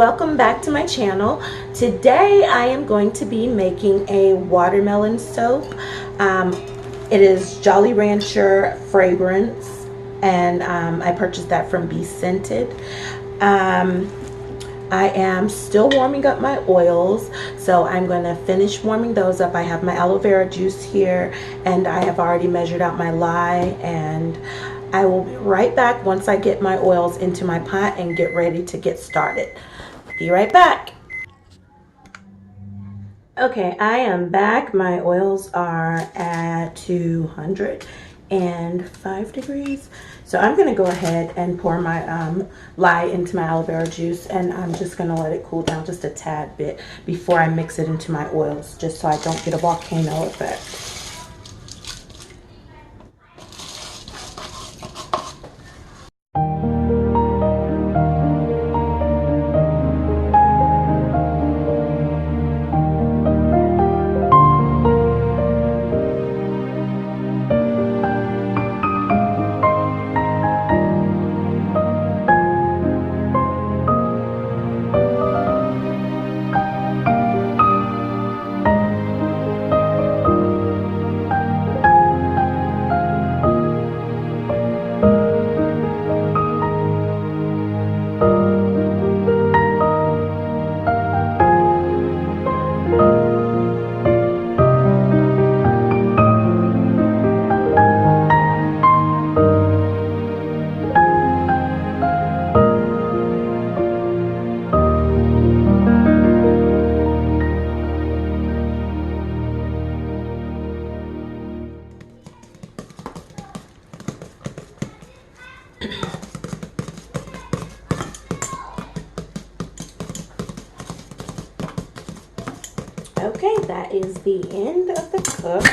welcome back to my channel. Today I am going to be making a watermelon soap. It is Jolly Rancher fragrance, and I purchased that from Be Scented. I am still warming up my oils, so I'm going to finish warming those up. I have my aloe vera juice here, and I have already measured out my lye, and I will be right back once I get my oils into my pot and get ready to get started. Be right back. Okay, I am back. My oils are at 205 degrees. So I'm going to go ahead and pour my lye into my aloe vera juice, and I'm just going to let it cool down just a tad bit before I mix it into my oils, just so I don't get a volcano effect. Okay, that is the end of the cook.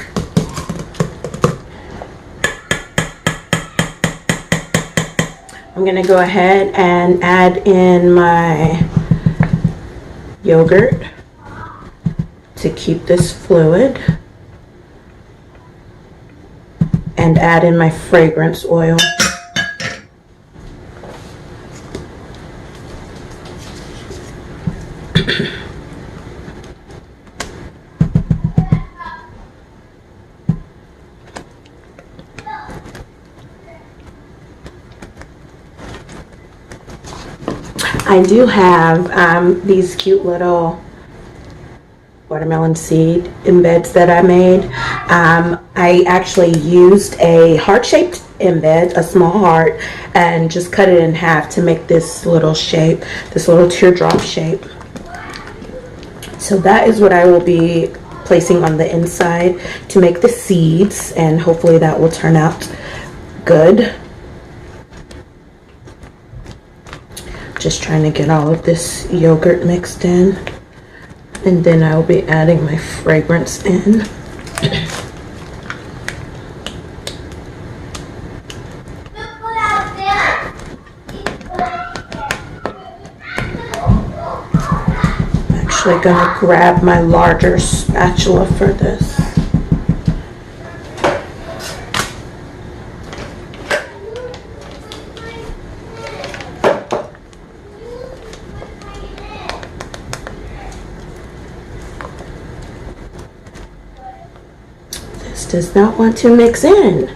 I'm going to go ahead and add in my yogurt to keep this fluid, and add in my fragrance oil. I do have these cute little watermelon seed embeds that I made. I actually used a heart-shaped embed, a small heart, and just cut it in half to make this little shape, this little teardrop shape. So that is what I will be placing on the inside to make the seeds, and hopefully that will turn out good. Just trying to get all of this yogurt mixed in, and then I will be adding my fragrance in. I'm actually gonna grab my larger spatula for this. Does not want to mix in.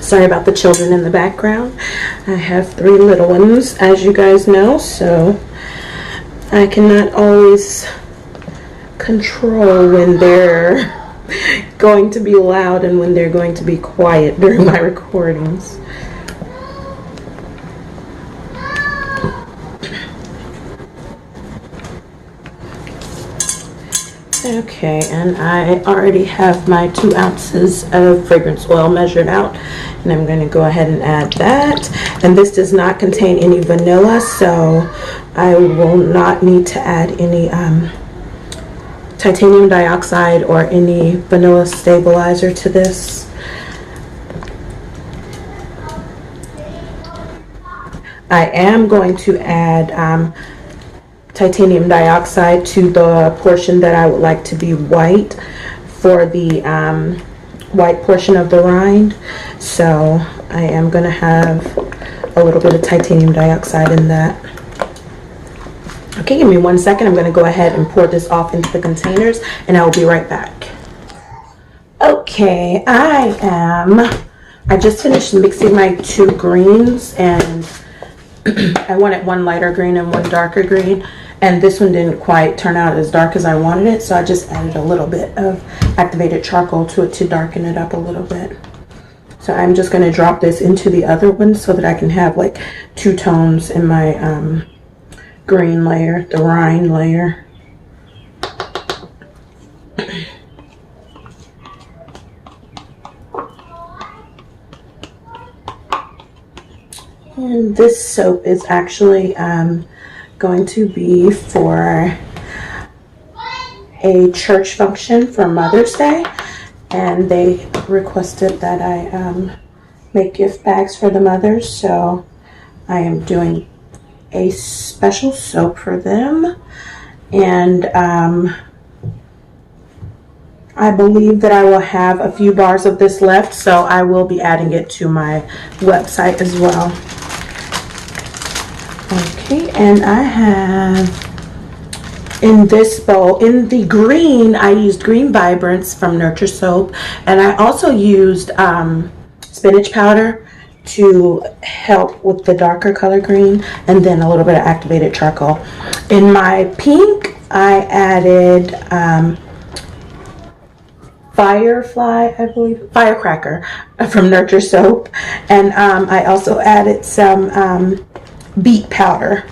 Sorry about the children in the background. I have 3 little ones, as you guys know, so I cannot always control when they're going to be loud and when they're going to be quiet during my recordings. Okay, and I already have my 2 ounces of fragrance oil measured out, and I'm going to go ahead and add that. And this does not contain any vanilla, so I will not need to add any titanium dioxide or any vanilla stabilizer to this. I am going to add titanium dioxide to the portion that I would like to be white for the white portion of the rind. So I am going to have a little bit of titanium dioxide in that. Okay, give me 1 second. I'm going to go ahead and pour this off into the containers, and I will be right back. Okay, I just finished mixing my 2 greens, and I wanted one lighter green and one darker green, and this one didn't quite turn out as dark as I wanted it, so I just added a little bit of activated charcoal to it to darken it up a little bit. So I'm just going to drop this into the other one so that I can have like 2 tones in my green layer, the rind layer. And this soap is actually going to be for a church function for Mother's Day, and they requested that I make gift bags for the mothers, so I am doing a special soap for them. And I believe that I will have a few bars of this left, so I will be adding it to my website as well. Okay, and I have in this bowl, in the green, I used Green Vibrance from Nurture Soap, and I also used spinach powder to help with the darker color green, and then a little bit of activated charcoal. In my pink, I added Firefly, I believe, Firecracker from Nurture Soap, and I also added some beet powder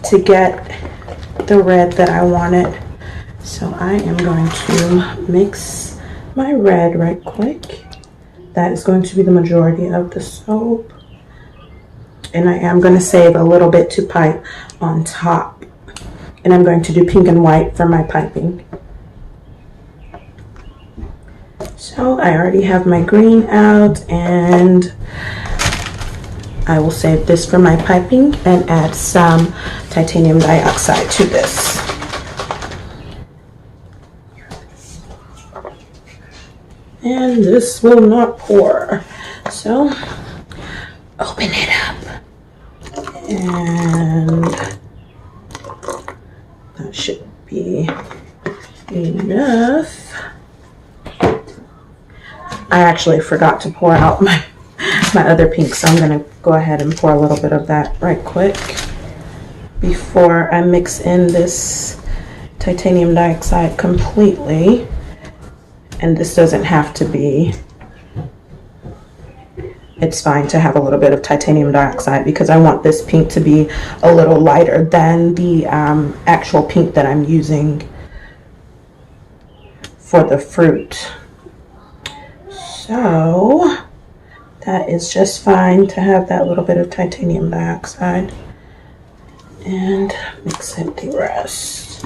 to get the red that I wanted. So I am going to mix my red right quick. That is going to be the majority of the soap, and I am going to save a little bit to pipe on top, and I'm going to do pink and white for my piping. So I already have my green out, and I will save this for my piping and add some titanium dioxide to this. And this will not pour. So open it up. And that should be enough. I actually forgot to pour out my other pink, so I'm going to go ahead and pour a little bit of that right quick before I mix in this titanium dioxide completely. And this doesn't have to be, it's fine to have a little bit of titanium dioxide because I want this pink to be a little lighter than the actual pink that I'm using for the fruit. So that is just fine to have that little bit of titanium dioxide, and mix in the rest.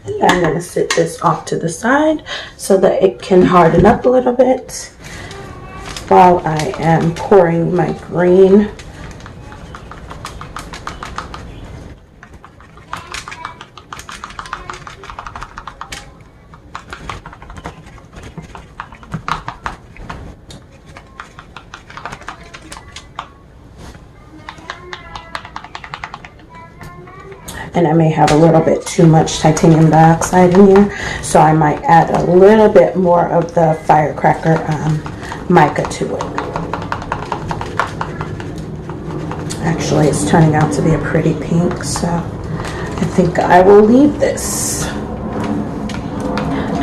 And I'm going to sit this off to the side so that it can harden up a little bit while I am pouring my green. And I may have a little bit too much titanium dioxide in here, so I might add a little bit more of the Firecracker mica to it. Actually, it's turning out to be a pretty pink, so I think I will leave this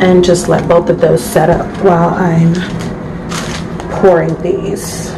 and just let both of those set up while I'm pouring these.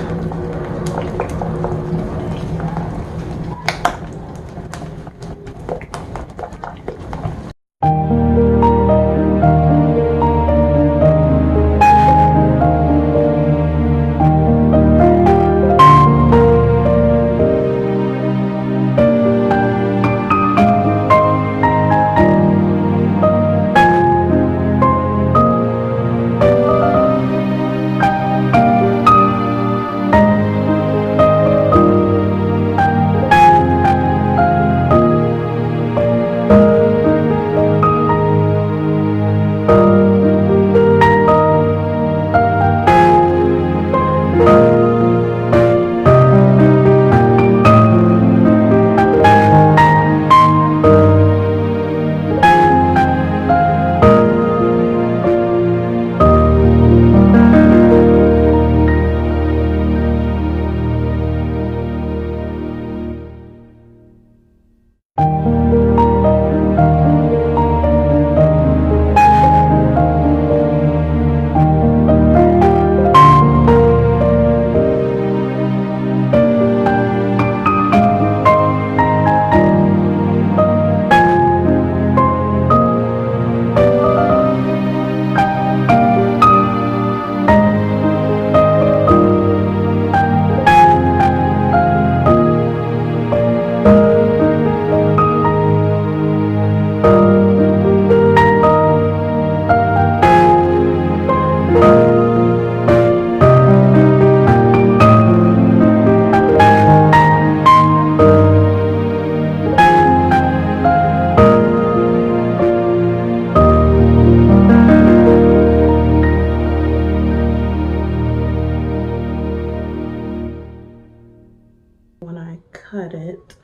when I cut it,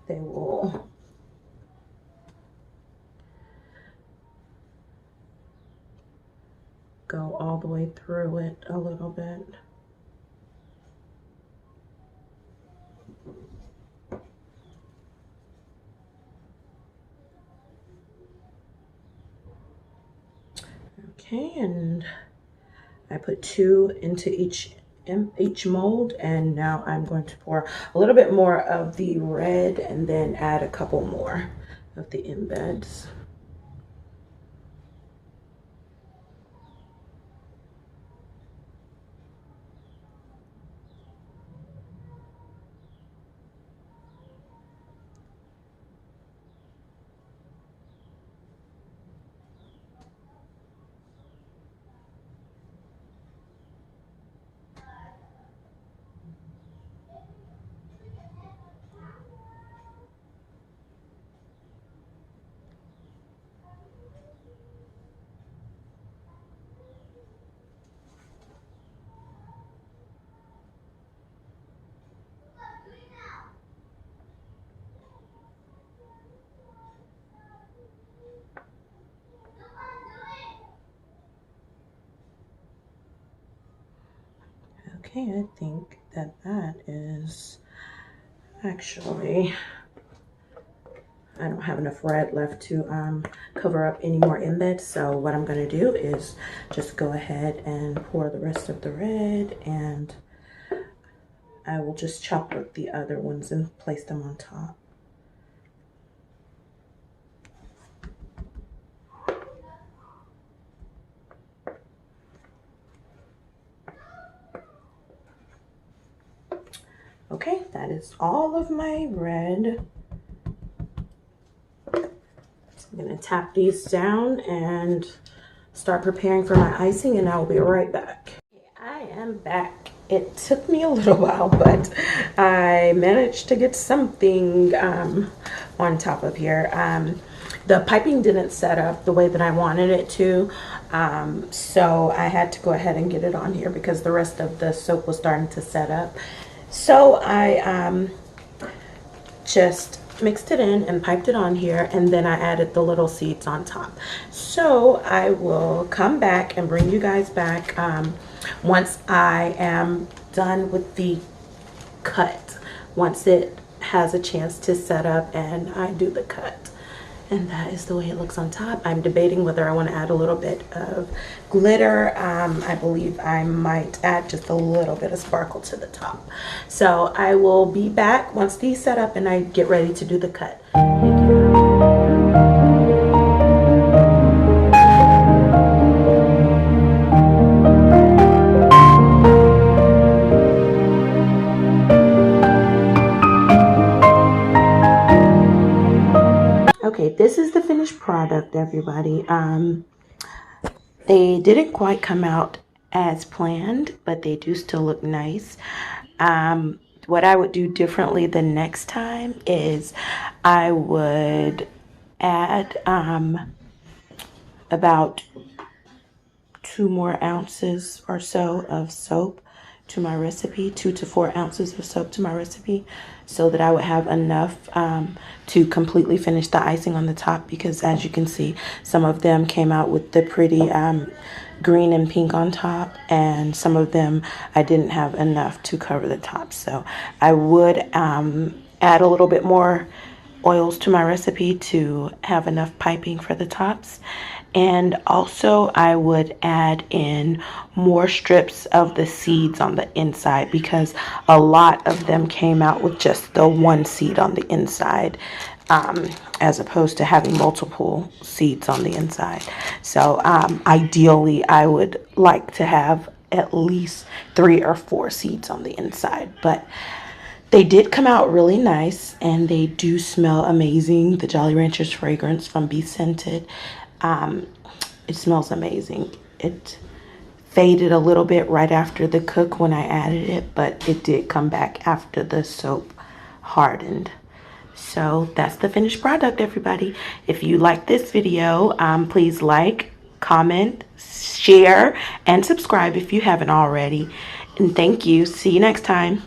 they will go all the way through it a little bit. Okay, and I put 2 into each mold, and now I'm going to pour a little bit more of the red and then add a couple more of the embeds. Okay, I think that is actually, I don't have enough red left to cover up any more embeds. So what I'm going to do is just go ahead and pour the rest of the red, and I will just chop up the other ones and place them on top. Okay, that is all of my red. I'm gonna tap these down and start preparing for my icing, and I'll be right back. I am back. It took me a little while, but I managed to get something on top of here. The piping didn't set up the way that I wanted it to, so I had to go ahead and get it on here because the rest of the soap was starting to set up. So I just mixed it in and piped it on here, and then I added the little seeds on top. So I will come back and bring you guys back once I am done with the cut, once it has a chance to set up and I do the cut. And that is the way it looks on top. I'm debating whether I want to add a little bit of glitter. I believe I might add just a little bit of sparkle to the top. So I will be back once these set up and I get ready to do the cut. Thank you. Okay, this is the finished product, everybody. They didn't quite come out as planned, but they do still look nice. What I would do differently the next time is I would add about 2 more ounces or so of soap to my recipe, 2 to 4 ounces of soap to my recipe, so that I would have enough to completely finish the icing on the top, because as you can see, some of them came out with the pretty green and pink on top, and some of them I didn't have enough to cover the top. So I would add a little bit more oils to my recipe to have enough piping for the tops. And also I would add in more strips of the seeds on the inside, because a lot of them came out with just the one seed on the inside, as opposed to having multiple seeds on the inside. So ideally I would like to have at least 3 or 4 seeds on the inside, but they did come out really nice, and they do smell amazing. The Jolly Ranchers fragrance from Be Scented, it smells amazing. It faded a little bit right after the cook when I added it, but it did come back after the soap hardened. So that's the finished product, everybody. If you like this video, please like, comment, share, and subscribe if you haven't already. And thank you. See you next time.